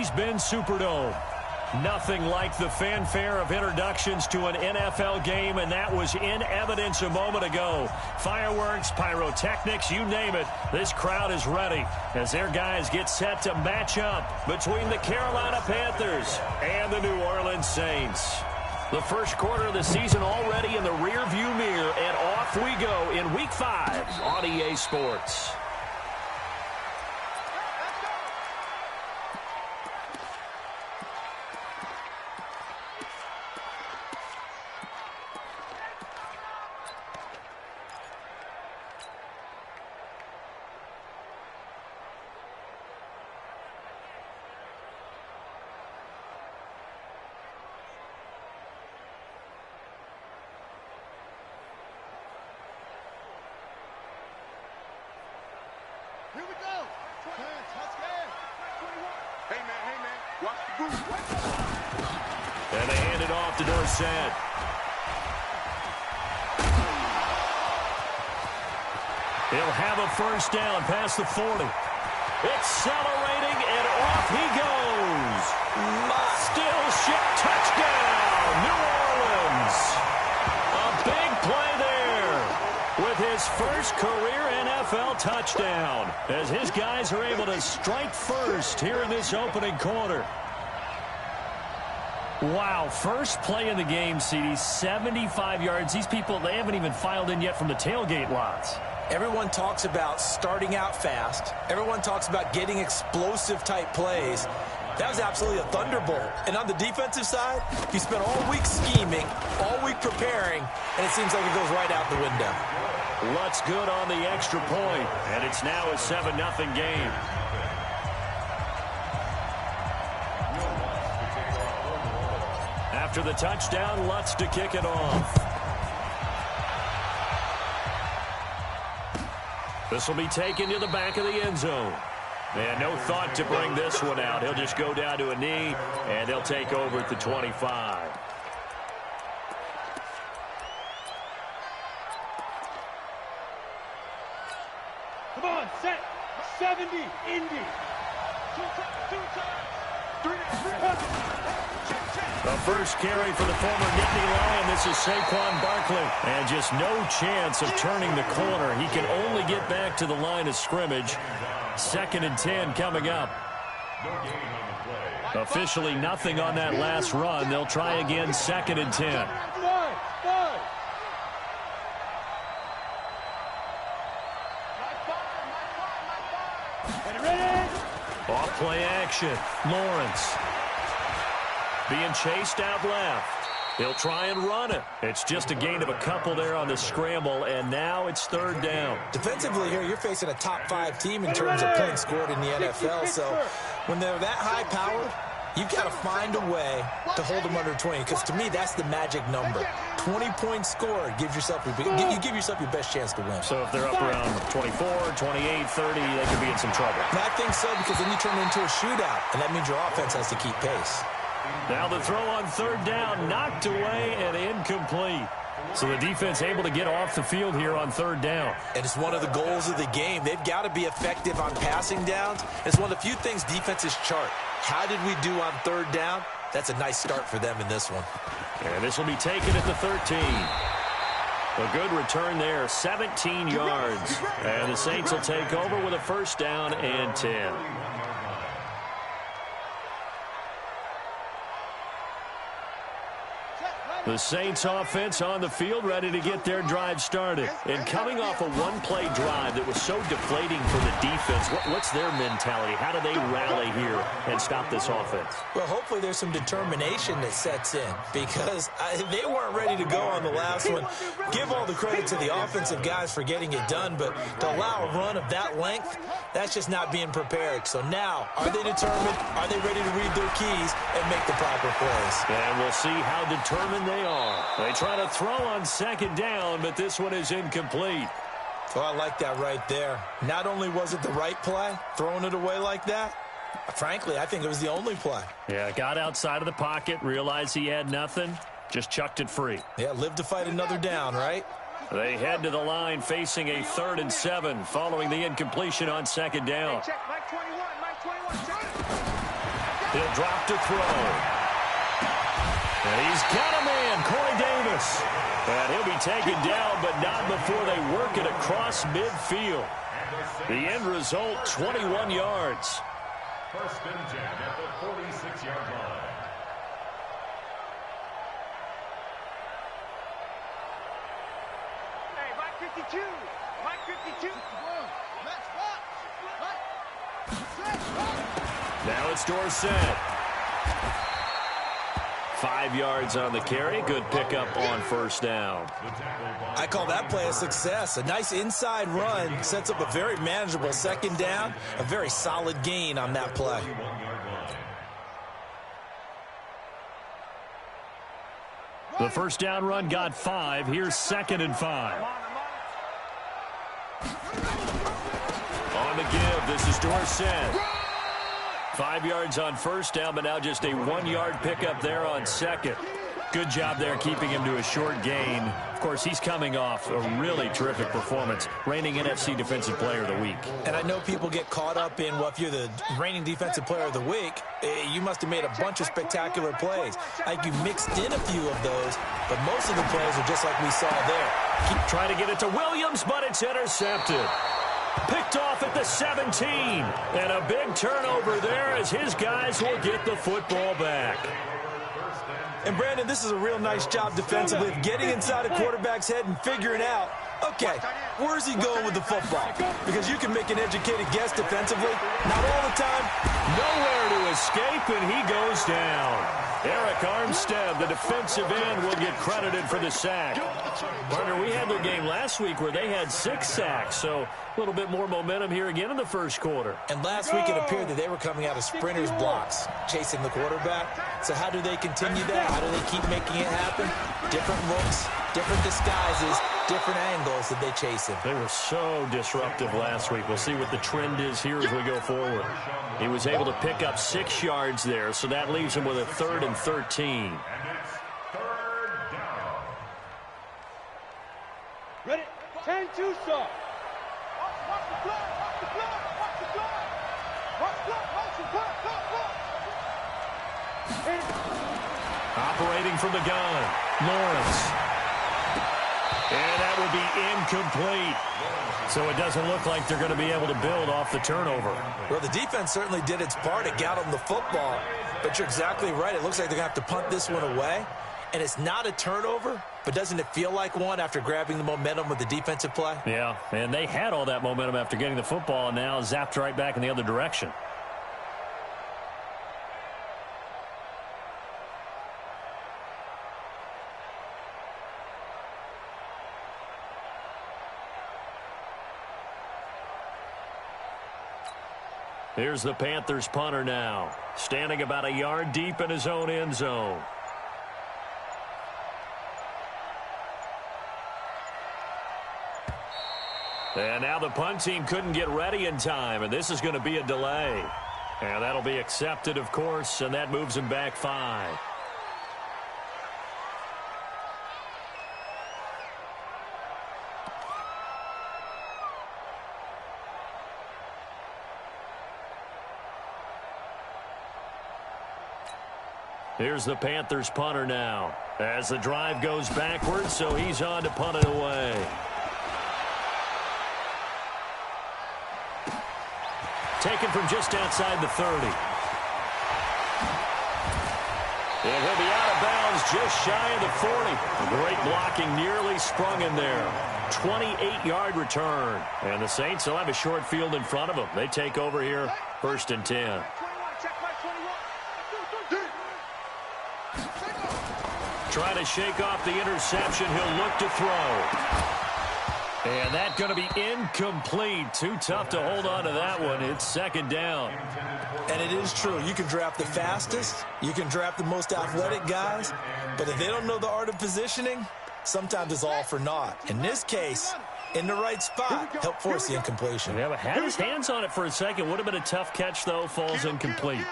He's been Superdome. Nothing like the fanfare of introductions to an NFL game, and that was in evidence a moment ago. Fireworks, pyrotechnics, you name it. This crowd is ready as their guys get set to match up between the Carolina Panthers and the New Orleans Saints. The first quarter of the season already in the rearview mirror, and off we go in Week 5 on EA Sports. Here we go. Hey, man. Watch the booth. And they hand it off to Dorsett. He'll have a first down past the 40. Accelerating, and off he goes. Still ship touchdown, New Orleans. A big play there with his first career NFL touchdown as his guys are able to strike first here in this opening quarter. Wow, first play in the game, CD, 75 yards. These people, they haven't even filed in yet from the tailgate lots. Everyone talks about starting out fast. Everyone talks about getting explosive-type plays. That was absolutely a thunderbolt. And on the defensive side, you spent all week scheming, all week preparing, and it seems like it goes right out the window. Lutt's good on the extra point, and it's now a 7-0 game. After the touchdown, Lutt's to kick it off. This will be taken to the back of the end zone. And no thought to bring this one out. He'll just go down to a knee, and they'll take over at the 25. Come on, set. 70, Indy. Two times. Three. The first carry for the former Nittany Lion. This is Saquon Barkley. And just no chance of turning the corner. He can only get back to the line of scrimmage. 2nd and 10 coming up. Officially nothing on that last run. They'll try again, 2nd and 10. Off play action. Lawrence being chased out left. He'll try and run it. It's just a gain of a couple there on the scramble, and now it's 3rd down. Defensively here, you're facing a top-5 team in terms of points scored in the NFL, so when they're that high-powered, you've got to find a way to hold them under 20, because to me, that's the magic number. 20 points scored gives yourself you give yourself your best chance to win. So if they're up around 24, 28, 30, they could be in some trouble. And I think so, because then you turn it into a shootout, and that means your offense has to keep pace. Now the throw on 3rd down, knocked away and incomplete. So the defense able to get off the field here on 3rd down. And it's one of the goals of the game. They've got to be effective on passing downs. It's one of the few things defenses chart. How did we do on 3rd down? That's a nice start for them in this one. And this will be taken at the 13. A good return there, 17 yards. And the Saints will take over with a first down and 10. The Saints offense on the field, ready to get their drive started. And coming off a one-play drive that was so deflating for the defense, what's their mentality? How do they rally here and stop this offense? Well, hopefully there's some determination that sets in, because they weren't ready to go on the last one. Give all the credit to the offensive guys for getting it done, but to allow a run of that length, that's just not being prepared. So now, are they determined? Are they ready to read their keys and make the proper plays? And we'll see how determined they are. They try to throw on 2nd down, but this one is incomplete. Well, I like that right there. Not only was it the right play, throwing it away like that, frankly, I think it was the only play. Yeah, got outside of the pocket, realized he had nothing, just chucked it free. Yeah, live to fight another down, right? They head to the line facing a 3rd and 7 following the incompletion on 2nd down. Check, Mike 21, Mike 21, check. He'll drop to throw. And he's got a man, Corey Davis. And he'll be taken down, but not before they work it across midfield. The end result, 21 yards. First and 10 at the 46-yard line. Hey, Mike 52. Mike 52. Let's watch. Now it's Dorsett. 5 yards on the carry. Good pickup on first down. I call that play a success. A nice inside run sets up a very manageable second down. A very solid gain on that play. The first down run got 5. Here's 2nd and 5. On the give, this is Dorsett. 5 yards on first down, but now just a 1-yard pickup there on second. Good job there keeping him to a short gain. Of course, he's coming off a really terrific performance, reigning NFC Defensive Player of the Week. And I know people get caught up in, well, if you're the reigning Defensive Player of the Week, you must have made a bunch of spectacular plays. I think you mixed in a few of those, but most of the plays are just like we saw there. Keep trying to get it to Williams, but it's intercepted. Picked off at the 17. And a big turnover there as his guys will get the football back. And, Brandon, this is a real nice job defensively of getting inside a quarterback's head and figuring out, okay, where's he going with the football? Because you can make an educated guess defensively. Not all the time. Nowhere to escape, and he goes down. Eric Armstead, the defensive end, will get credited for the sack. Partner, we had their game last week where they had 6 sacks, so a little bit more momentum here again in the first quarter. And last week it appeared that they were coming out of sprinters blocks, chasing the quarterback. So how do they continue that? How do they keep making it happen? Different looks, different disguises, different angles that they chase him. They were so disruptive last week. We'll see what the trend is here as we go forward. He was able to pick up 6 yards there, so that leaves him with a 3rd and 13. Ready? 10-2 stop. Watch the blood. Watch the blood. Watch the blood. Watch blood. Watch the blood. Operating from the gun, Lawrence. And that will be incomplete. So it doesn't look like they're going to be able to build off the turnover. Well, the defense certainly did its part. It got them the football. But you're exactly right. It looks like they're going to have to punt this one away. And it's not a turnover, but doesn't it feel like one after grabbing the momentum with the defensive play? Yeah, and they had all that momentum after getting the football, and now zapped right back in the other direction. Here's the Panthers punter now, standing about a yard deep in his own end zone. And now the punt team couldn't get ready in time, and this is going to be a delay. And that'll be accepted, of course, and that moves him back 5. Here's the Panthers punter now as the drive goes backwards, so he's on to punt it away. Taken from just outside the 30. And he'll be out of bounds just shy of the 40. Great blocking, nearly sprung in there. 28-yard return. And the Saints will have a short field in front of them. They take over here, 1st and 10. Trying to shake off the interception. He'll look to throw. And that's going to be incomplete. Too tough to hold on to that one. It's 2nd down. And it is true. You can draft the fastest. You can draft the most athletic guys. But if they don't know the art of positioning, sometimes it's all for naught. In this case, in the right spot, help force the incompletion. Yeah, but had his hands on it for a second. Would have been a tough catch, though. Falls incomplete.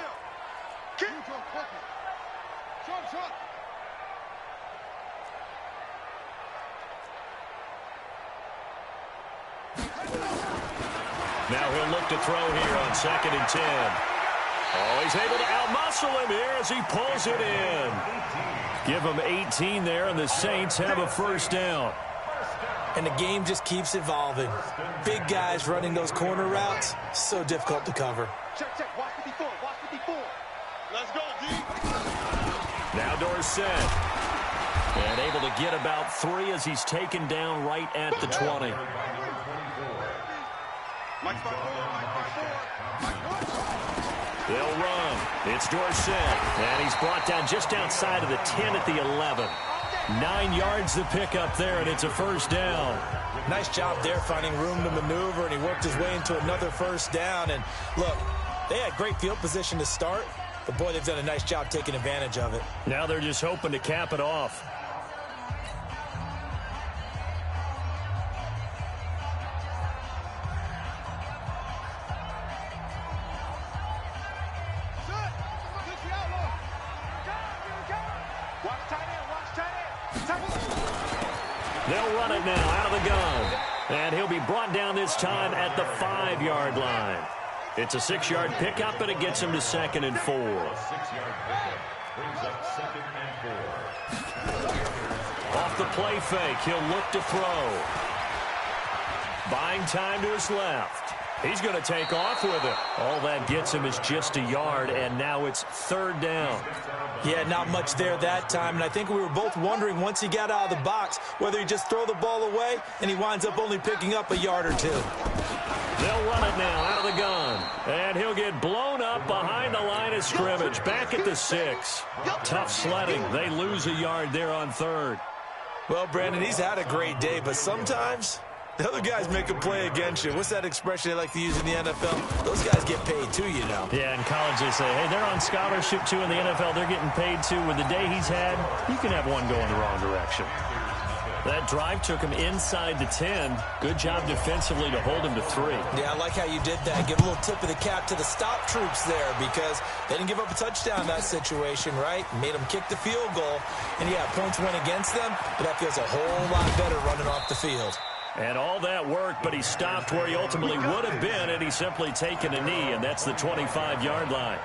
Now he'll look to throw here on 2nd and 10. Oh, he's able to outmuscle him here as he pulls it in. Give him 18 there, and the Saints have a first down. And the game just keeps evolving. Big guys running those corner routes, so difficult to cover. Check. Watch 54. Watch 54. Let's go, D. Now Dorsett. And able to get about 3 as he's taken down right at the 20. They'll run. It's Dorsett. And he's brought down just outside of the 10 at the 11. 9 yards to pick up there, and it's a first down. Nice job there finding room to maneuver, and he worked his way into another first down. And look, they had great field position to start, but boy, they've done a nice job taking advantage of it. Now they're just hoping to cap it off. They'll run it now out of the gun. And he'll be brought down this time at the 5-yard line. It's a 6-yard pickup, and it gets him to 2nd and 4. 6-yard pickup brings up 2nd and 4. Off the play fake, he'll look to throw. Buying time to his left. He's going to take off with it. All that gets him is just a yard, and now it's 3rd down. Yeah, not much there that time, and I think we were both wondering once he got out of the box whether he'd just throw the ball away, and he winds up only picking up a yard or 2. They'll run it now out of the gun, and he'll get blown up behind the line of scrimmage, back at the 6. Tough sledding. They lose a yard there on 3rd. Well, Brandon, he's had a great day, but sometimes the other guys make a play against you. What's that expression they like to use in the NFL? Those guys get paid too, you know. Yeah, in college they say, hey, they're on scholarship too. In the NFL, they're getting paid too. With the day he's had, you can have one go in the wrong direction. That drive took him inside the 10. Good job defensively to hold him to 3. Yeah, I like how you did that. Give a little tip of the cap to the stop troops there because they didn't give up a touchdown in that situation, right? Made them kick the field goal. And, yeah, points went against them, but that feels a whole lot better running off the field. And all that work, but he stopped where he ultimately would have been, and he's simply taken a knee, and that's the 25-yard line.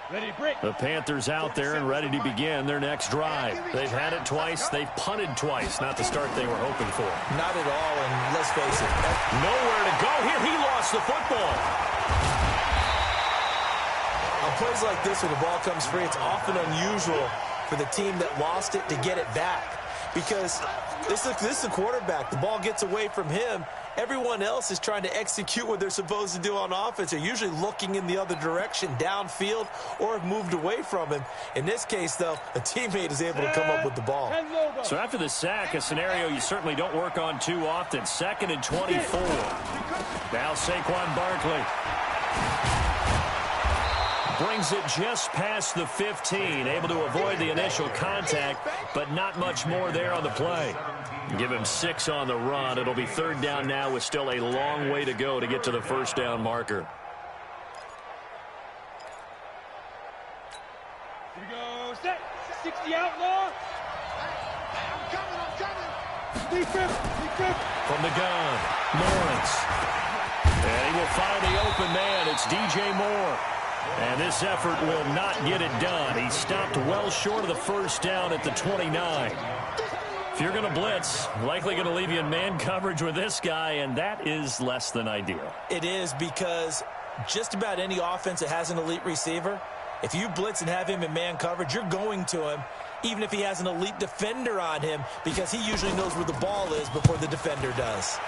Ready, break. The Panthers out there and ready to begin their next drive. They've had it twice. They've punted twice. Not the start they were hoping for. Not at all, and let's face it. Nowhere to go here. He lost the football. On plays like this where the ball comes free, it's often unusual for the team that lost it to get it back. Because this is a quarterback. The ball gets away from him. Everyone else is trying to execute what they're supposed to do on offense. They're usually looking in the other direction, downfield, or have moved away from him. In this case, though, a teammate is able to come up with the ball. So after the sack, a scenario you certainly don't work on too often. 2nd and 24. Now Saquon Barkley brings it just past the 15, able to avoid the initial contact, but not much more there on the play. Give him 6 on the run. It'll be 3rd down now with still a long way to go to get to the first down marker. Here we go, set. 60 outlaw. I'm coming. Defense. From the gun, Lawrence. And he will find the open man. It's DJ Moore. And this effort will not get it done. He stopped well short of the first down at the 29. If you're going to blitz, likely going to leave you in man coverage with this guy, and that is less than ideal. It is because just about any offense that has an elite receiver, if you blitz and have him in man coverage, you're going to him, even if he has an elite defender on him, because he usually knows where the ball is before the defender does.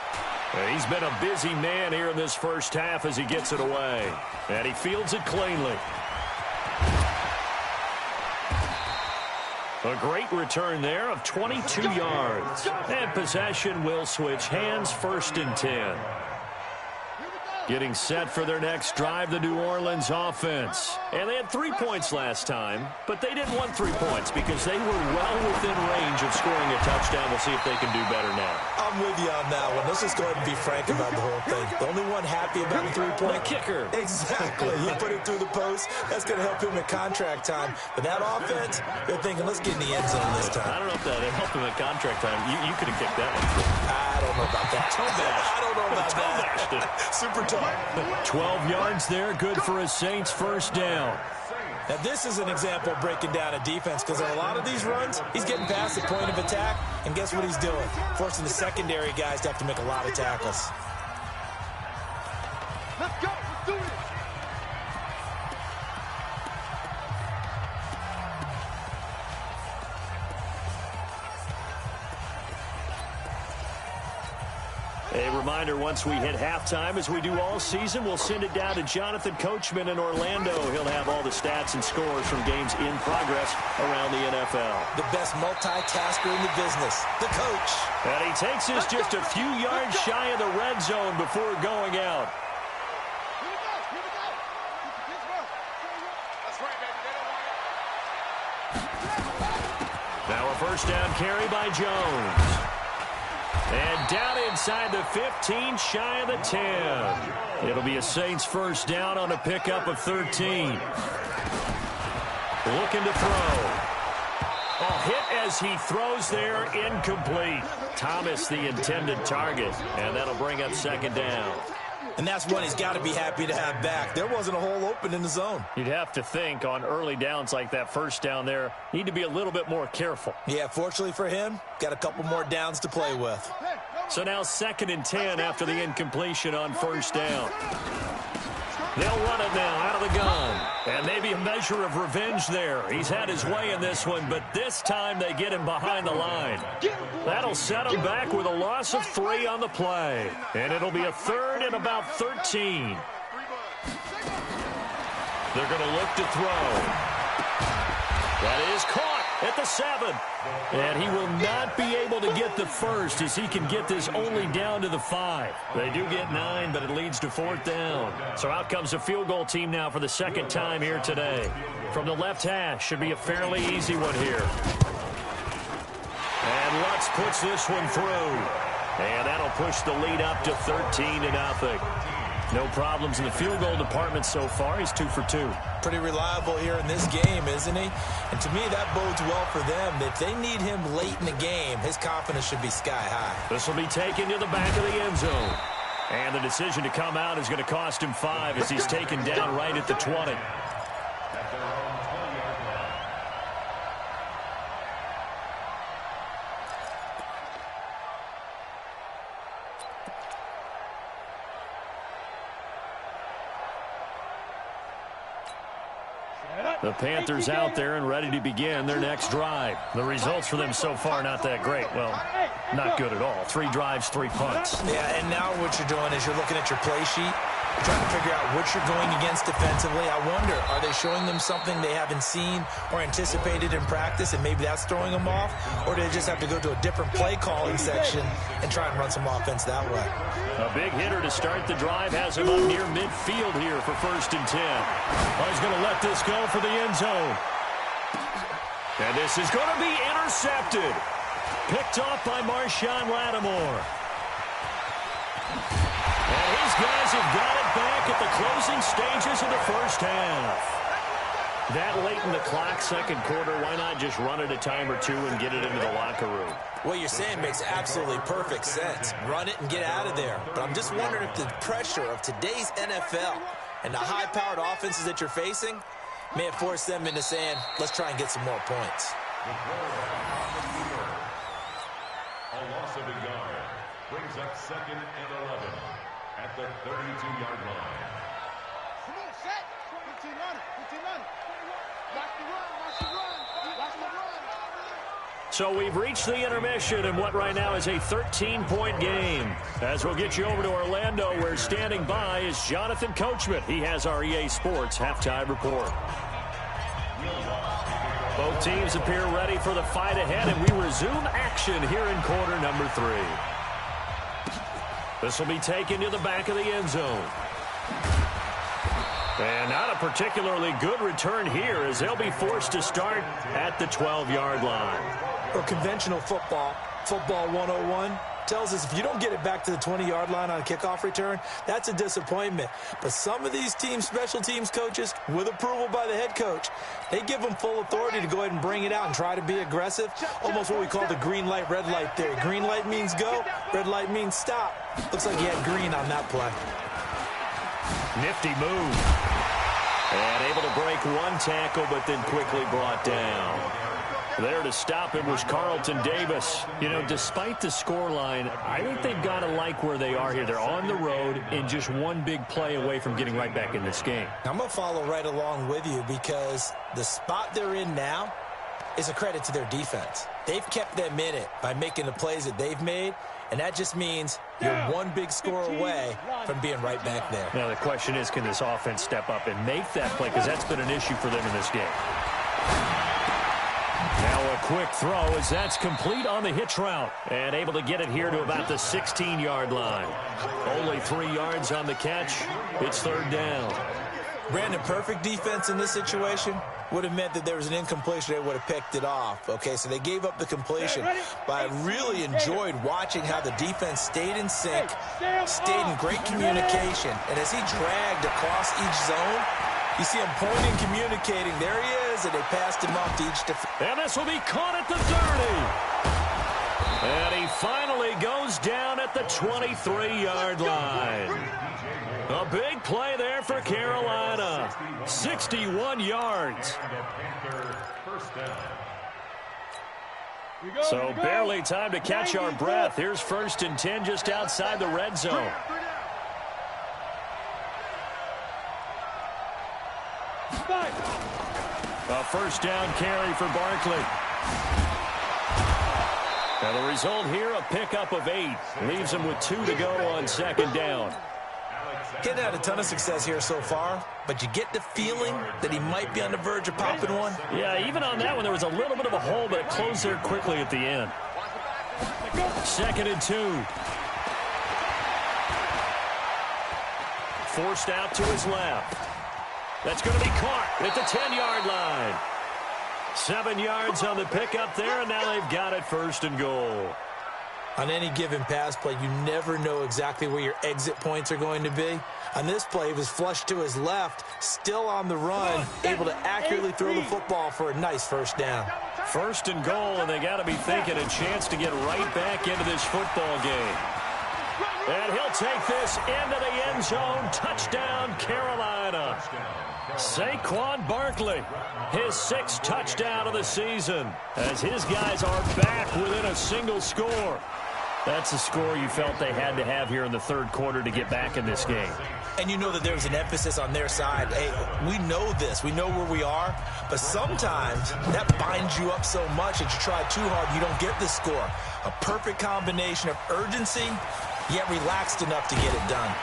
He's been a busy man here in this first half as he gets it away. And he fields it cleanly. A great return there of 22 yards. And possession will switch hands, 1st and 10. Getting set for their next drive, the New Orleans offense. And they had 3 points last time, but they didn't want 3 points because they were well within range of scoring a touchdown. We'll see if they can do better now. I'm with you on that one. Let's just go ahead and be frank about the whole thing. The only one happy about the 3-point kicker. Exactly. He put it through the post. That's going to help him at contract time. But that offense, they're thinking, let's get in the end zone this time. I don't know if that helped him at contract time. You could have kicked that one. I don't know about that. I don't know about that. Super tough. 12 yards there, good for a Saints first down. Now, this is an example of breaking down a defense because on a lot of these runs, he's getting past the point of attack, and guess what he's doing? Forcing the secondary guys to have to make a lot of tackles. Let's go. Let's do it. A reminder, once we hit halftime, as we do all season, we'll send it down to Jonathan Coachman in Orlando. He'll have all the stats and scores from games in progress around the NFL. The best multitasker in the business, the coach. And he takes us just a few yards shy of the red zone before going out. Here we go. Here we go. This one. That's right, baby. They don't want it. Now a first down carry by Jones. And down inside the 15, shy of the 10. It'll be a Saints first down on a pickup of 13. Looking to throw. A hit as he throws there, incomplete. Thomas the intended target, and that'll bring up second down. And that's one he's got to be happy to have back. There wasn't a hole open in the zone. You'd have to think on early downs like that first down there, need to be a little bit more careful. Yeah, fortunately for him, got a couple more downs to play with. So now 2nd and 10 after the incompletion on first down. They'll run it now out of the gun. And maybe a measure of revenge there. He's had his way in this one, but this time they get him behind the line. That'll set him back with a loss of 3 on the play. And it'll be a 3rd and about 13. They're going to look to throw. That is caught at the 7. And he will not be able to get the first as he can get this only down to the 5. They do get 9, but it leads to 4th down. So out comes a field goal team now for the 2nd time here today. From the left hash, should be a fairly easy one here. And Lutz puts this one through. And that'll push the lead up to 13-0. No problems in the field goal department so far. He's 2 for 2. Pretty reliable here in this game, isn't he? And to me, that bodes well for them. If they need him late in the game, his confidence should be sky high. This will be taken to the back of the end zone. And the decision to come out is going to cost him 5 as he's taken down right at the 20. The Panthers out there and ready to begin their next drive. The results for them so far not that great. Well, not good at all. 3 drives, 3 punts. Yeah, and now what you're doing is you're looking at your play sheet, trying to figure out what you're going against defensively. I wonder, are they showing them something they haven't seen or anticipated in practice, and maybe that's throwing them off? Or do they just have to go to a different play calling section and try and run some offense that way? A big hitter to start the drive has him up near midfield here for 1st and 10. Well, he's going to let this go for the end zone. And this is going to be intercepted. Picked off by Marshawn Lattimore. And his guys have got it back at the closing stages of the first half. That late in the clock, 2nd quarter, why not just run it a time or 2 and get it into the locker room? What you're saying makes absolutely perfect sense. Run it and get out of there. But I'm just wondering if the pressure of today's NFL and the high-powered offenses that you're facing may have forced them into saying, let's try and get some more points. A loss of a yard brings up 2nd and 11 at the 32-yard line. Come on, set. 15 running. 15 running. Watch the run. Watch the run. Watch the run. So we've reached the intermission in what right now is a 13-point game. As we'll get you over to Orlando, where standing by is Jonathan Coachman. He has our EA Sports halftime report. Both teams appear ready for the fight ahead, and we resume action here in quarter number 3. This will be taken to the back of the end zone. And not a particularly good return here, as they'll be forced to start at the 12-yard line. Or conventional football, football 101, tells us if you don't get it back to the 20-yard line on a kickoff return, that's a disappointment. But some of these teams, special teams coaches, with approval by the head coach, they give them full authority to go ahead and bring it out and try to be aggressive, almost what we call the green light, red light theory. Green light means go, red light means stop. Looks like he had green on that play. Nifty move. And able to break one tackle, but then quickly brought down. There to stop it was Carlton Davis. You know, despite the scoreline, I think they've got to like where they are here. They're on the road and just one big play away from getting right back in this game. I'm going to follow right along with you because the spot they're in now is a credit to their defense. They've kept them in it by making the plays that they've made, and that just means you're one big score away from being right back there. Now, the question is, can this offense step up and make that play? Because that's been an issue for them in this game. Now a quick throw as that's complete on the hitch route. And able to get it here to about the 16-yard line. Only 3 yards on the catch. It's third down. Brandon, perfect defense in this situation would have meant that there was an incompletion. They would have picked it off. Okay, so they gave up the completion. But I really enjoyed watching how the defense stayed in sync, stayed in great communication. And as he dragged across each zone, you see him pointing, communicating. There he is, and they passed him off to each defense. And this will be caught at the 30. And he finally goes down at the 23-yard line. A big play there for Carolina. 61 yards. So barely time to catch our breath. Here's 1st and 10 just outside the red zone. A first down carry for Barkley. Now the result here, a pickup of 8. Leaves him with 2 to go on 2nd down. Getting had a ton of success here so far, but you get the feeling that he might be on the verge of popping one. Yeah, even on that one, there was a little bit of a hole, but it closed there quickly at the end. 2nd and 2. Forced out to his left. That's going to be caught at the 10-yard line. 7 yards on the pickup there, and now they've got it 1st and goal. On any given pass play, you never know exactly where your exit points are going to be. On this play, he was flushed to his left, still on the run, able to accurately throw the football for a nice 1st down. 1st and goal, and they got to be thinking a chance to get right back into this football game. And he'll take this into the end zone. Touchdown, Carolina. Saquon Barkley, his 6th touchdown of the season, as his guys are back within a single score. That's a score you felt they had to have here in the 3rd quarter to get back in this game. And you know that there's an emphasis on their side. Hey, we know this. We know where we are. But sometimes that binds you up so much that you try too hard, you don't get the score. A perfect combination of urgency, yet relaxed enough to get it done.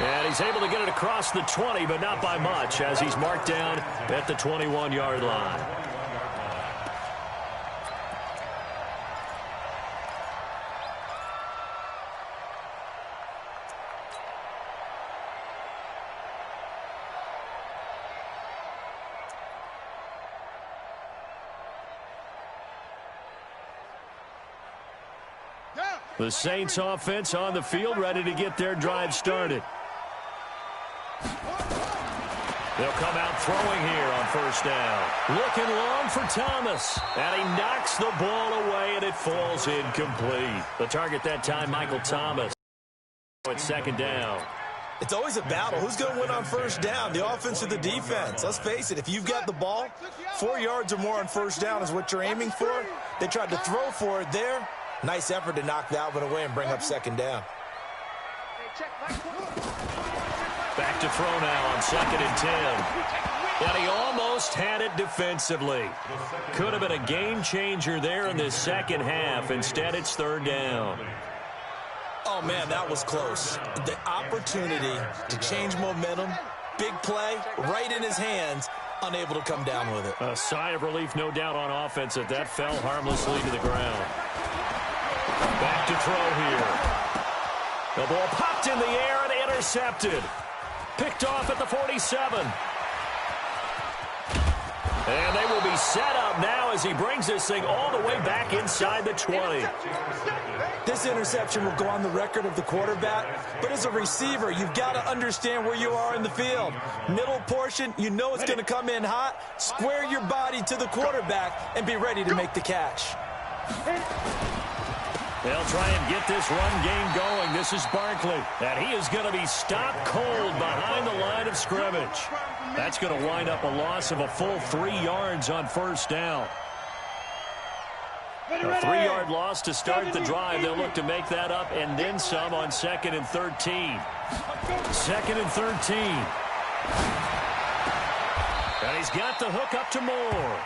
And he's able to get it across the 20, but not by much, as he's marked down at the 21-yard line. The Saints offense on the field, ready to get their drive started. They'll come out throwing here on 1st down. Looking long for Thomas. And he knocks the ball away, and it falls incomplete. The target that time, Michael Thomas. At 2nd down. It's always a battle. Who's going to win on 1st down, the offense or the defense? Let's face it, if you've got the ball, 4 yards or more on 1st down is what you're aiming for. They tried to throw for it there. Nice effort to knock that one away and bring up 2nd down. Back to throw now on 2nd and 10. But he almost had it defensively. Could have been a game changer there in this 2nd half. Instead, it's 3rd down. Oh, man, that was close. The opportunity to change momentum, big play, right in his hands, unable to come down with it. A sigh of relief, no doubt, on offense that fell harmlessly to the ground. Back to throw here. The ball popped in the air and intercepted. Picked off at the 47. And they will be set up now as he brings this thing all the way back inside the 20. This interception will go on the record of the quarterback, but as a receiver, you've got to understand where you are in the field. Middle portion, you know it's going to come in hot. Square your body to the quarterback and be ready to make the catch. They'll try and get this run game going. This is Barkley, and he is going to be stopped cold behind the line of scrimmage. That's going to wind up a loss of a full 3 yards on first down. A 3-yard loss to start the drive. They'll look to make that up and then some on 2nd and 13. 2nd and 13. And he's got the hook up to Moore.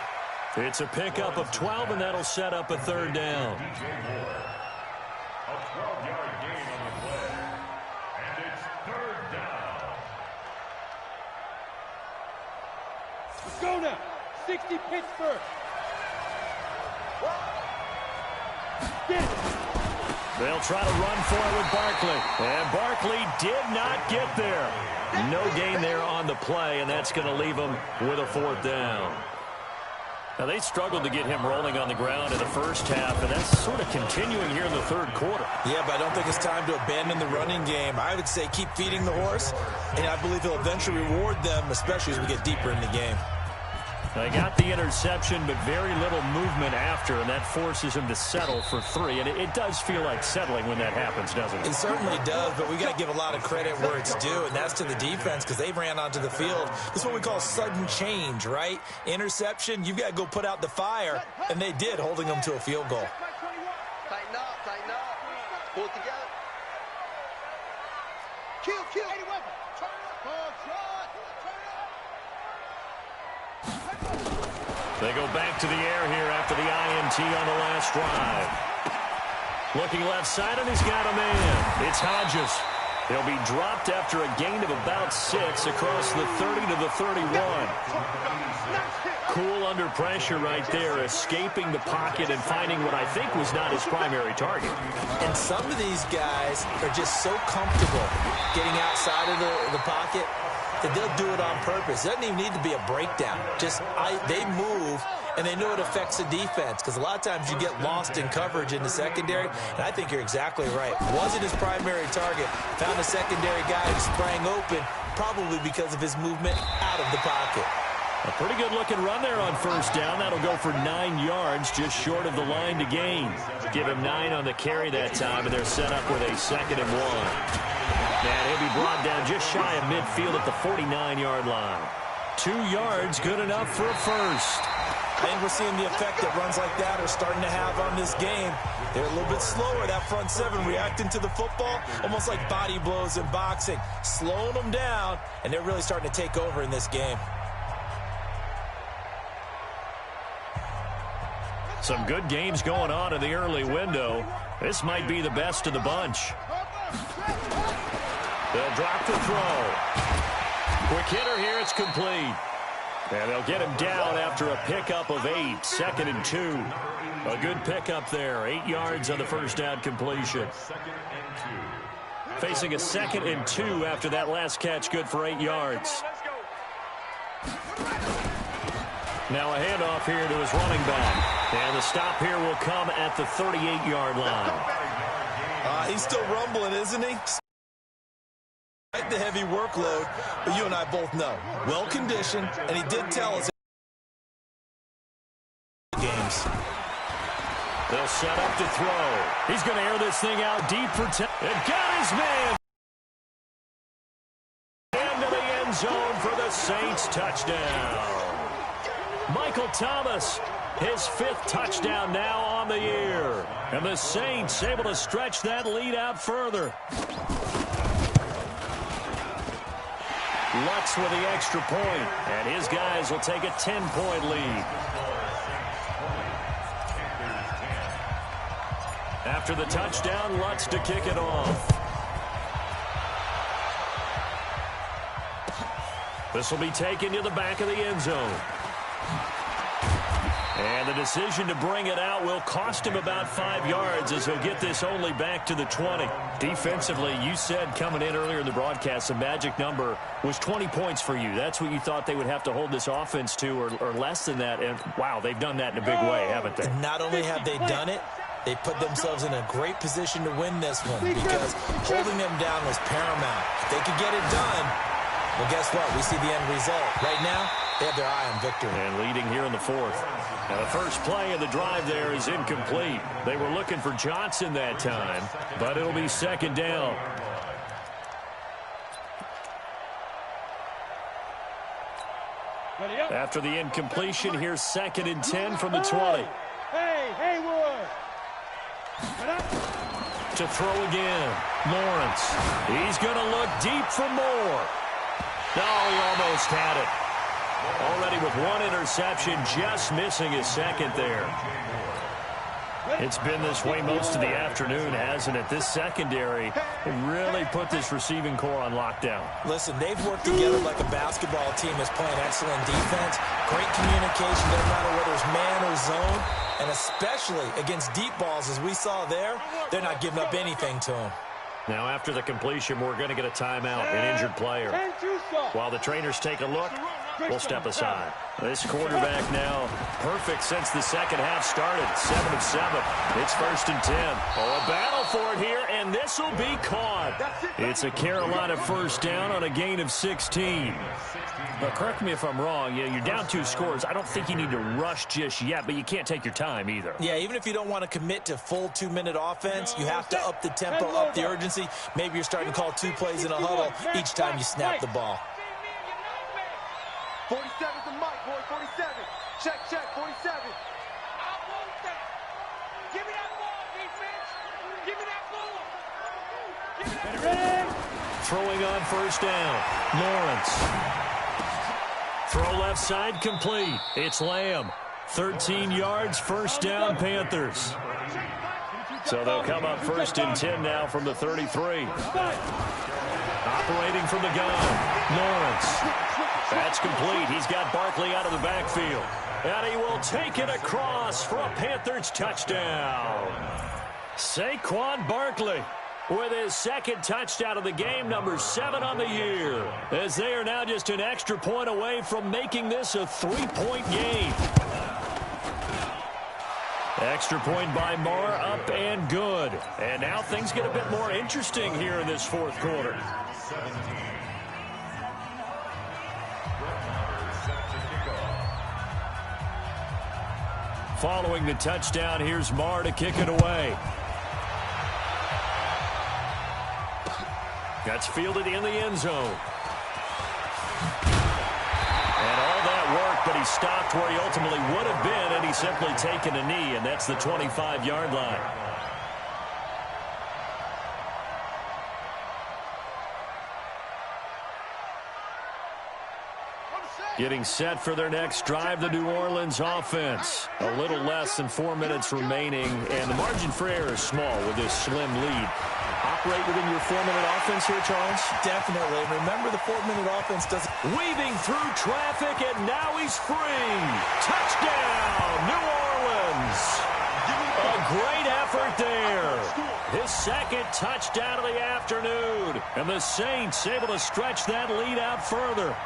It's a pickup of 12, and that'll set up a 3rd down. A 12-yard gain on the play. And it's 3rd down. Let's go now. 60 Pittsburgh. They'll try to run for it with Barkley. And Barkley did not get there. No gain there on the play, and that's going to leave him with a 4th down. Now, they struggled to get him rolling on the ground in the first half, and that's sort of continuing here in the 3rd quarter. Yeah, but I don't think it's time to abandon the running game. I would say keep feeding the horse, and I believe he'll eventually reward them, especially as we get deeper in the game. They got the interception, but very little movement after, and that forces him to settle for 3. And it does feel like settling when that happens, doesn't it? It certainly does, but we got to give a lot of credit where it's due, and that's to the defense because they ran onto the field. This is what we call sudden change, right? Interception, you've got to go put out the fire, and they did, holding them to a field goal. Tighten up, tighten up. Pull it together. Kill. Turn up. They go back to the air here after the INT on the last drive. Looking left side, and he's got a man. It's Hodges. He'll be dropped after a gain of about 6 across the 30 to the 31. Cool under pressure right there, escaping the pocket and finding what I think was not his primary target. And some of these guys are just so comfortable getting outside of the pocket that they'll do it on purpose. It doesn't even need to be a breakdown. They move, and they know it affects the defense because a lot of times you get lost in coverage in the secondary, and I think you're exactly right. Wasn't his primary target. Found a secondary guy who sprang open, probably because of his movement out of the pocket. A pretty good-looking run there on first down. That'll go for 9 yards, just short of the line to gain. Give him 9 on the carry that time, and they're set up with a 2nd and 1. And he'll be brought down just shy of midfield at the 49-yard line. 2 yards, good enough for a first. And we're seeing the effect that runs like that are starting to have on this game. They're a little bit slower, that front 7, reacting to the football, almost like body blows in boxing, slowing them down, and they're really starting to take over in this game. Some good games going on in the early window. This might be the best of the bunch. They'll drop the throw. Quick hitter here, it's complete. And they'll get him down after a pickup of 8, 2nd and 2. A good pickup there, 8 yards on the first down completion. Facing a 2nd and 2 after that last catch, good for 8 yards. Now a handoff here to his running back. And the stop here will come at the 38-yard line. He's still rumbling, isn't he? The heavy workload, but you and I both know. Well-conditioned, and he did tell us games. They'll set up to throw. He's going to air this thing out deep for 10. And got his man. Into the end zone for the Saints touchdown. Michael Thomas, his 5th touchdown now on the year. And the Saints able to stretch that lead out further. Lutz with the extra point, and his guys will take a 10-point lead. After the touchdown, Lutz to kick it off. This will be taken to the back of the end zone. And the decision to bring it out will cost him about 5 yards as he'll get this only back to the 20. Defensively, you said coming in earlier in the broadcast, the magic number was 20 points for you. That's what you thought they would have to hold this offense to or less than that. And, wow, they've done that in a big way, haven't they? Not only have they done it, they put themselves in a great position to win this one because holding them down was paramount. If they could get it done, well, guess what? We see the end result. Right now, they have their eye on victory. And leading here in the fourth. Now, the first play of the drive there is incomplete. They were looking for Johnson that time, but it'll be second down. After the incompletion, here's 2nd and 10 from the 20. Hey, Haywood. To throw again. Lawrence. He's going to look deep for more. No, he almost had it. Already with 1 interception, just missing his second there. It's been this way most of the afternoon, hasn't it? This secondary really put this receiving core on lockdown. Listen, they've worked together like a basketball team that's playing excellent defense. Great communication, no matter whether it's man or zone. And especially against deep balls, as we saw there, they're not giving up anything to them. Now, after the completion, we're going to get a timeout, an injured player. While the trainers take a look, we'll step aside. This quarterback now perfect since the second half started. 7 of 7. It's 1st and 10. Oh, a battle for it here, and this will be caught. It's a Carolina first down on a gain of 16. But correct me if I'm wrong. You're down 2 scores. I don't think you need to rush just yet, but you can't take your time either. Yeah, even if you don't want to commit to full 2-minute offense, you have to up the tempo, up the urgency. Maybe you're starting to call 2 plays in a huddle each time you snap the ball. 47's the mic, boy. 47. Check, 47. I want that. Give me that ball, defense. Give me that ball. Give me that ball. Throwing on first down. Lawrence. Throw left side complete. It's Lamb. 13 yards, first down, Panthers. So they'll come up 1st and 10 now from the 33. Operating from the gun. Lawrence. That's complete. He's got Barkley out of the backfield. And he will take it across for a Panthers touchdown. Saquon Barkley with his 2nd touchdown of the game, number 7 on the year, as they are now just an extra point away from making this a 3-point game. Extra point by Marr, up and good. And now things get a bit more interesting here in this 4th quarter. Following the touchdown, here's Marr to kick it away. That's fielded in the end zone. And all that work, but he stopped where he ultimately would have been, and he's simply taken a knee, and that's the 25-yard line. Getting set for their next drive, the New Orleans offense. A little less than 4 minutes remaining, and the margin for error is small with this slim lead. Operate within your 4-minute offense here, Charles? Definitely. Remember, the 4-minute offense doesn't... Weaving through traffic, and now he's free. Touchdown, New Orleans. A great effort there. His 2nd touchdown of the afternoon. And the Saints able to stretch that lead out further.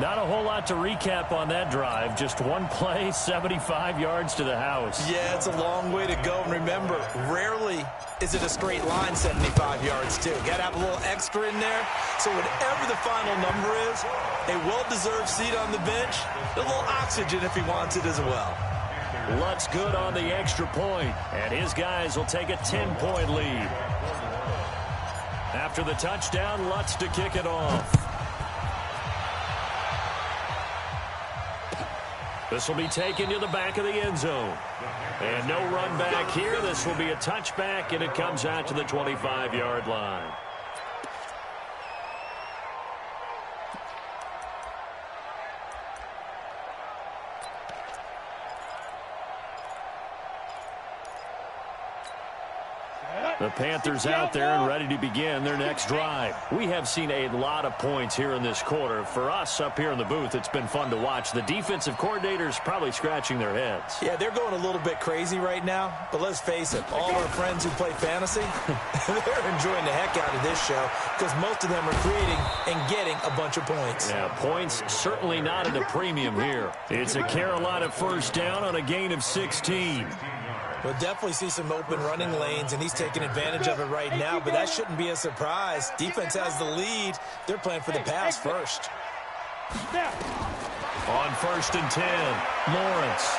Not a whole lot to recap on that drive. Just one play, 75 yards to the house. Yeah, it's a long way to go. And remember, rarely is it a straight line 75 yards, too. Got to have a little extra in there. So whatever the final number is, a well-deserved seat on the bench, a little oxygen if he wants it as well. Lutz good on the extra point, and his guys will take a 10-point lead. After the touchdown, Lutz to kick it off. This will be taken to the back of the end zone. And no run back here. This will be a touchback, and it comes out to the 25-yard line. The Panthers out there and ready to begin their next drive. We have seen a lot of points here in this quarter. For us up here in the booth, it's been fun to watch. The defensive coordinators probably scratching their heads. Yeah, they're going a little bit crazy right now. But let's face it, all our friends who play fantasy, they're enjoying the heck out of this show because most of them are creating and getting a bunch of points. Yeah, points certainly not at a premium here. It's a Carolina first down on a gain of 16. We'll definitely see some open running lanes, and he's taking advantage of it right now, but that shouldn't be a surprise. Defense has the lead. They're playing for the pass first. On 1st and 10, Lawrence.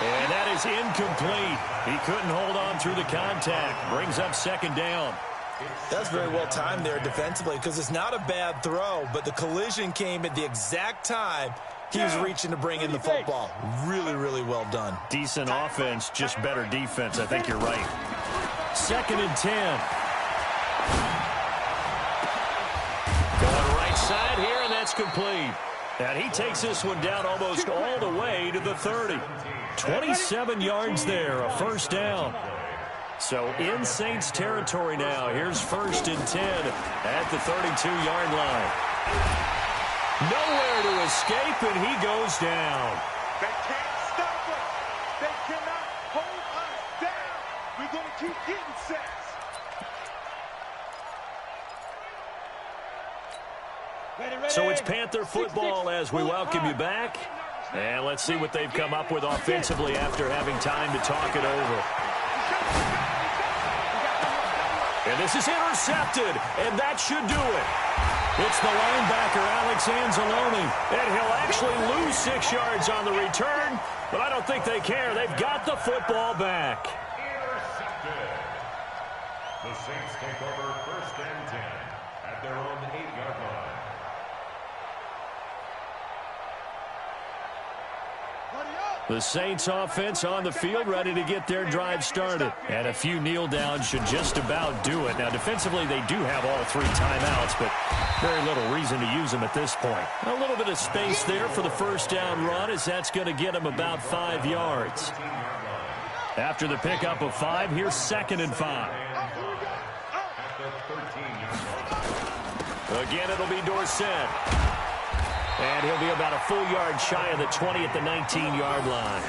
And that is incomplete. He couldn't hold on through the contact. Brings up 2nd down. That's very well timed there defensively because it's not a bad throw, but the collision came at the exact time he was reaching to bring in the football. Really, really well done. Decent offense, just better defense. I think you're right. 2nd and 10. Going right side here, and that's complete. And he takes this one down almost all the way to the 30. 27 yards there, a first down. So in Saints territory now. Here's 1st and 10 at the 32-yard line. Nowhere to escape, and he goes down. They can't stop us. They cannot hold us down. We're going to keep getting sacks. So it's Panther football as we welcome you back. And let's see what they've come up with offensively after having time to talk it over. And this is intercepted, and that should do it. It's the linebacker, Alex Anzalone, and he'll actually lose 6 yards on the return, but I don't think they care. They've got the football back. Intercepted. The Saints take over 1st and 10 at their own 8-yard line. The Saints offense on the field, ready to get their drive started. And a few kneel downs should just about do it. Now, defensively, they do have all 3 timeouts, but very little reason to use them at this point. A little bit of space there for the first down run, as that's going to get them about 5 yards. After the pickup of 5, here's 2nd and 5. Again, it'll be Dorsett. And he'll be about a full yard shy of the 20 at the 19-yard line.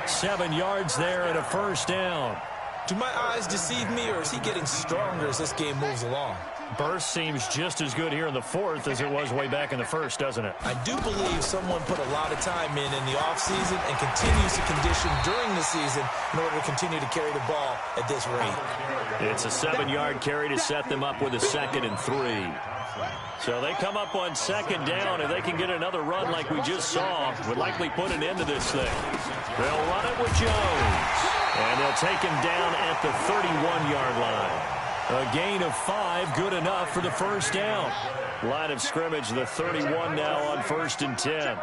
7 yards there and a first down. Do my eyes deceive me, or is he getting stronger as this game moves along? Burst seems just as good here in the 4th as it was way back in the 1st, doesn't it? I do believe someone put a lot of time in the offseason and continues to condition during the season in order to continue to carry the ball at this rate. It's a 7-yard carry to set them up with a 2nd and 3. So they come up on 2nd down. If they can get another run like we just saw, would likely put an end to this thing. They'll run it with Jones. And they'll take him down at the 31-yard line. A gain of 5, good enough for the first down. Line of scrimmage, the 31 now on 1st and 10.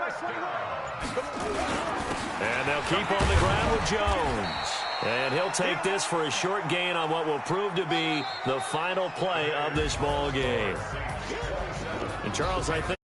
And they'll keep on the ground with Jones. And he'll take this for a short gain on what will prove to be the final play of this ball game. And Charles, I think